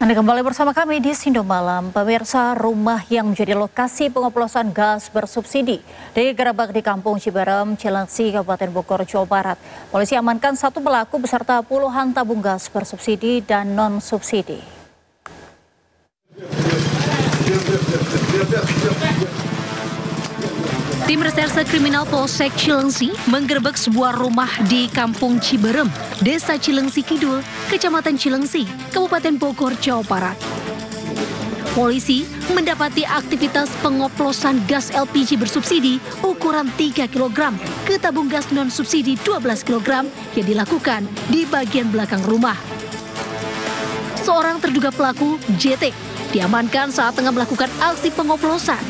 Anda kembali bersama kami di Sindo Malam. Pemirsa, rumah yang menjadi lokasi pengoplosan gas bersubsidi digerebek di Kampung Ciberem, Cilengsi, Kabupaten Bogor, Jawa Barat. Polisi amankan satu pelaku beserta puluhan tabung gas bersubsidi dan non-subsidi. Tim Reserse Kriminal Polsek Cilengsi menggerebek sebuah rumah di Kampung Ciberem, Desa Cilengsi Kidul, Kecamatan Cilengsi, Kabupaten Bogor, Jawa Barat. Polisi mendapati aktivitas pengoplosan gas LPG bersubsidi ukuran 3 kg ke tabung gas non-subsidi 12 kg yang dilakukan di bagian belakang rumah. Seorang terduga pelaku, JT, diamankan saat tengah melakukan aksi pengoplosan.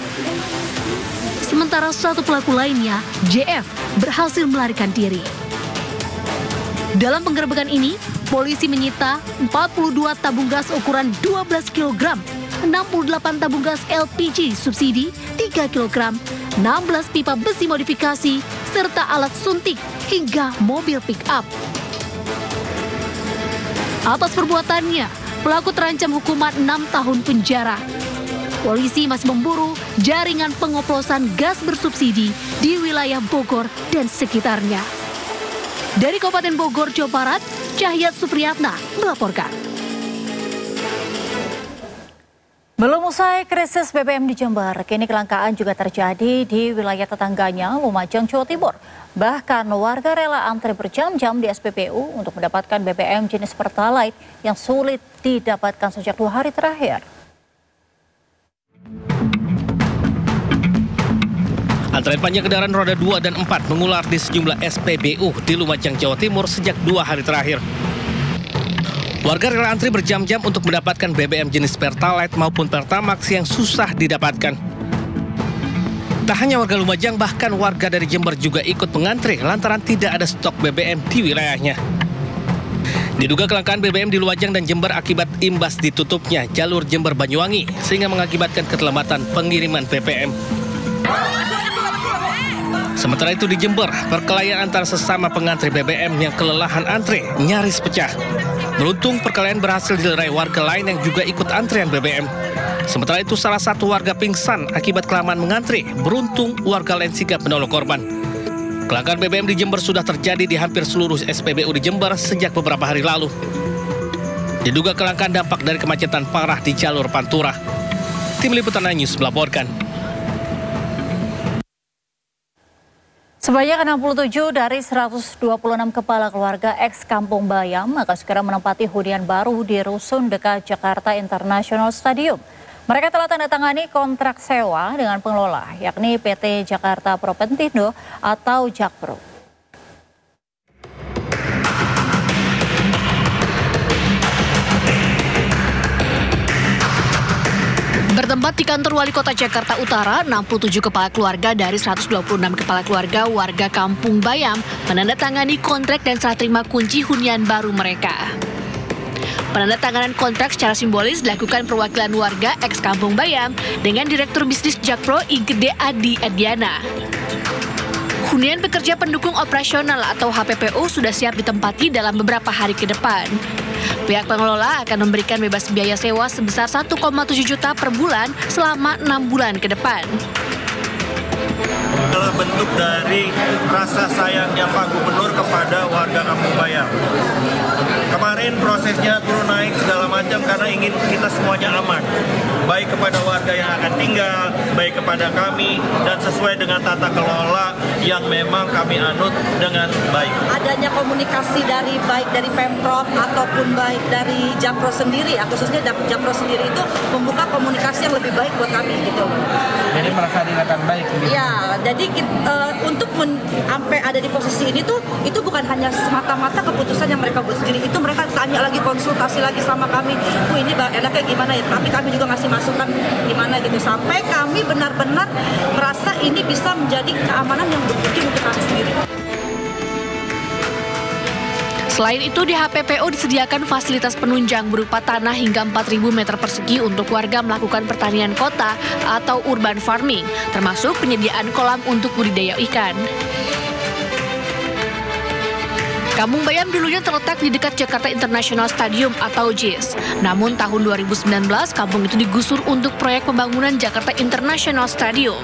Sementara satu pelaku lainnya, JF, berhasil melarikan diri. Dalam penggerebekan ini, polisi menyita 42 tabung gas ukuran 12 kg, 68 tabung gas LPG subsidi 3 kg, 16 pipa besi modifikasi, serta alat suntik hingga mobil pick-up. Atas perbuatannya, pelaku terancam hukuman 6 tahun penjara. Polisi masih memburu jaringan pengoplosan gas bersubsidi di wilayah Bogor dan sekitarnya. Dari Kabupaten Bogor, Jawa Barat, Cahyat Supriyatna melaporkan. Belum usai krisis BBM di Jember, kini kelangkaan juga terjadi di wilayah tetangganya, Lumajang, Jawa Timur. Bahkan warga rela antri berjam-jam di SPBU untuk mendapatkan BBM jenis Pertalite yang sulit didapatkan sejak 2 hari terakhir. Antrean panjang kendaraan roda 2 dan 4 mengular di sejumlah SPBU di Lumajang, Jawa Timur sejak 2 hari terakhir. Warga rela antri berjam-jam untuk mendapatkan BBM jenis Pertalite maupun Pertamax yang susah didapatkan. Tak hanya warga Lumajang, bahkan warga dari Jember juga ikut mengantri lantaran tidak ada stok BBM di wilayahnya. Diduga kelangkaan BBM di Lumajang dan Jember akibat imbas ditutupnya jalur Jember-Banyuwangi sehingga mengakibatkan keterlambatan pengiriman BBM. Sementara itu di Jember, perkelahian antara sesama pengantri BBM yang kelelahan antri nyaris pecah. Beruntung perkelahian berhasil dilerai warga lain yang juga ikut antrian BBM. Sementara itu salah satu warga pingsan akibat kelamaan mengantri. Beruntung warga lain sigap menolong korban. Kelangkaan BBM di Jember sudah terjadi di hampir seluruh SPBU di Jember sejak beberapa hari lalu. Diduga kelangkaan dampak dari kemacetan parah di jalur Pantura. Tim Liputan News melaporkan. Sebanyak 67 dari 126 kepala keluarga ex Kampung Bayam akan segera menempati hunian baru di Rusun dekat Jakarta International Stadium. Mereka telah tanda tangani kontrak sewa dengan pengelola, yakni PT Jakarta Propentindo atau Jakpro. Bertempat di kantor Wali Kota Jakarta Utara, 67 kepala keluarga dari 126 kepala keluarga warga Kampung Bayam menandatangani kontrak dan serah terima kunci hunian baru mereka. Penandatanganan kontrak secara simbolis dilakukan perwakilan warga ex Kampung Bayam dengan Direktur Bisnis Jakpro Igede Adi Ediana. Hunian pekerja pendukung operasional atau HPPO sudah siap ditempati dalam beberapa hari ke depan. Pihak pengelola akan memberikan bebas biaya sewa sebesar 1,7 juta per bulan selama 6 bulan ke depan. Adalah bentuk dari rasa sayangnya Pak Gubernur kepada warga Kampung Bayam. Kemarin prosesnya turun naik segala macam karena ingin kita semuanya aman. Baik kepada warga yang akan tinggal, baik kepada kami, dan sesuai dengan tata kelola yang memang kami anut dengan baik. Adanya komunikasi dari baik dari Pemprov ataupun baik dari Jakpro sendiri, khususnya Jakpro sendiri itu membuka komunikasi yang lebih baik buat kami gitu. Jadi merasa diingatkan baik gitu. Ya, jadi untuk sampai ada di posisi ini tuh itu bukan hanya semata-mata keputusan yang mereka buat sendiri, itu mereka tanya lagi, konsultasi lagi sama kami. Ini enaknya gimana ya? Tapi kami juga ngasih masukan gimana gitu sampai kami benar-benar merasa ini bisa menjadi keamanan yang penting untuk kami sendiri. Selain itu, di HPPO disediakan fasilitas penunjang berupa tanah hingga 4.000 meter persegi untuk warga melakukan pertanian kota atau urban farming, termasuk penyediaan kolam untuk budidaya ikan. Kampung Bayam dulunya terletak di dekat Jakarta International Stadium atau JIS. Namun tahun 2019, kampung itu digusur untuk proyek pembangunan Jakarta International Stadium.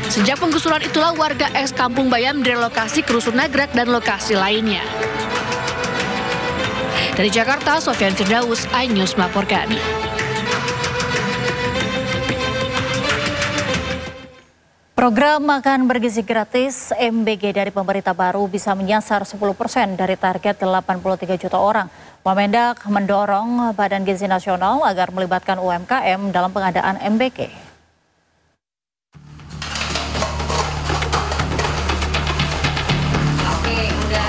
Sejak penggusuran itulah warga eks Kampung Bayam direlokasi ke Rusun Nagrak dan lokasi lainnya. Dari Jakarta, Sofyan Firdaus, iNews melaporkan. Program makan bergizi gratis MBG dari pemerintah baru bisa menyasar 10% dari target 83 juta orang. Wamendak mendorong Badan Gizi Nasional agar melibatkan UMKM dalam pengadaan MBG.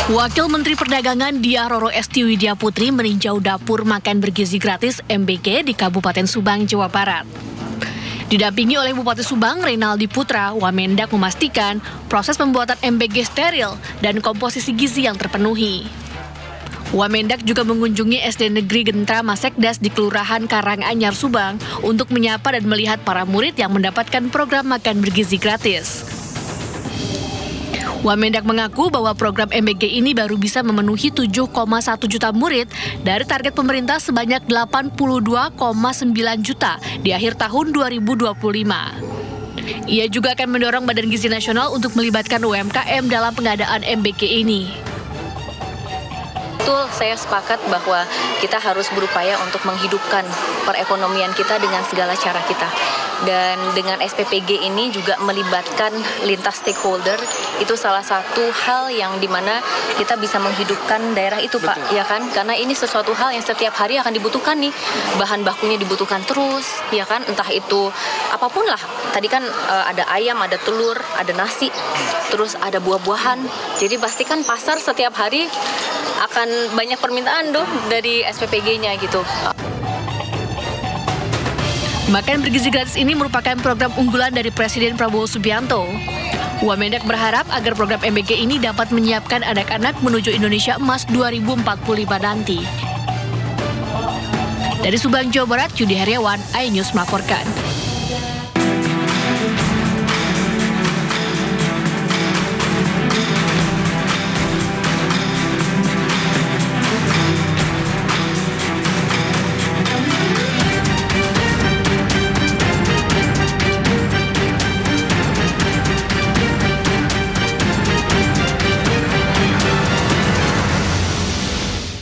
Wakil Menteri Perdagangan Diah Roro Esti Widya Putri meninjau dapur makan bergizi gratis MBG di Kabupaten Subang, Jawa Barat. Didampingi oleh Bupati Subang, Reynaldi Putra, Wamendak memastikan proses pembuatan MBG steril dan komposisi gizi yang terpenuhi. Wamendak juga mengunjungi SD Negeri Gentra Masekdas di Kelurahan Karanganyar, Subang untuk menyapa dan melihat para murid yang mendapatkan program makan bergizi gratis. Wamendak mengaku bahwa program MBG ini baru bisa memenuhi 7,1 juta murid dari target pemerintah sebanyak 82,9 juta di akhir tahun 2025. Ia juga akan mendorong Badan Gizi Nasional untuk melibatkan UMKM dalam pengadaan MBG ini. Betul, saya sepakat bahwa kita harus berupaya untuk menghidupkan perekonomian kita dengan segala cara kita. Dan dengan SPPG ini juga melibatkan lintas stakeholder, itu salah satu hal yang dimana kita bisa menghidupkan daerah itu, Pak. Betul. Ya kan? Karena ini sesuatu hal yang setiap hari akan dibutuhkan nih. Bahan bakunya dibutuhkan terus, ya kan? Entah itu apapun lah. Tadi kan ada ayam, ada telur, ada nasi, terus ada buah-buahan. Jadi pastikan pasar setiap hari akan banyak permintaan tuh dari SPPG-nya gitu. Makan bergizi gratis ini merupakan program unggulan dari Presiden Prabowo Subianto. Wamendak berharap agar program MBG ini dapat menyiapkan anak-anak menuju Indonesia Emas 2045 nanti. Dari Subang, Jawa Barat, Yudi Heriawan, iNews melaporkan.